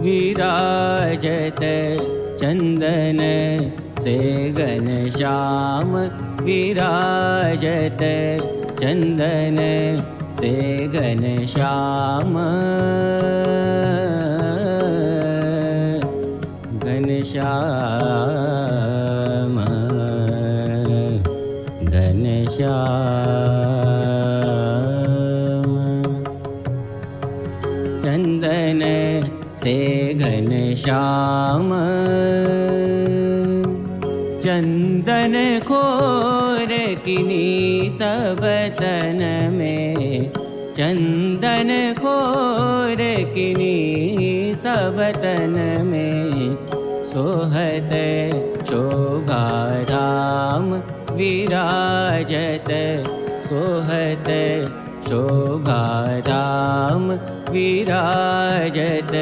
विराजत चंदन से घनश्याम विराजत चंदन से घनश्याम घनश्याम घनश्याम चंदन से घनश्याम चंदन खोर किनी सब तन में चंदन खोर किनी सब तन में सोहत शोभा धाम विराजत सोहत शोभा धाम विराजत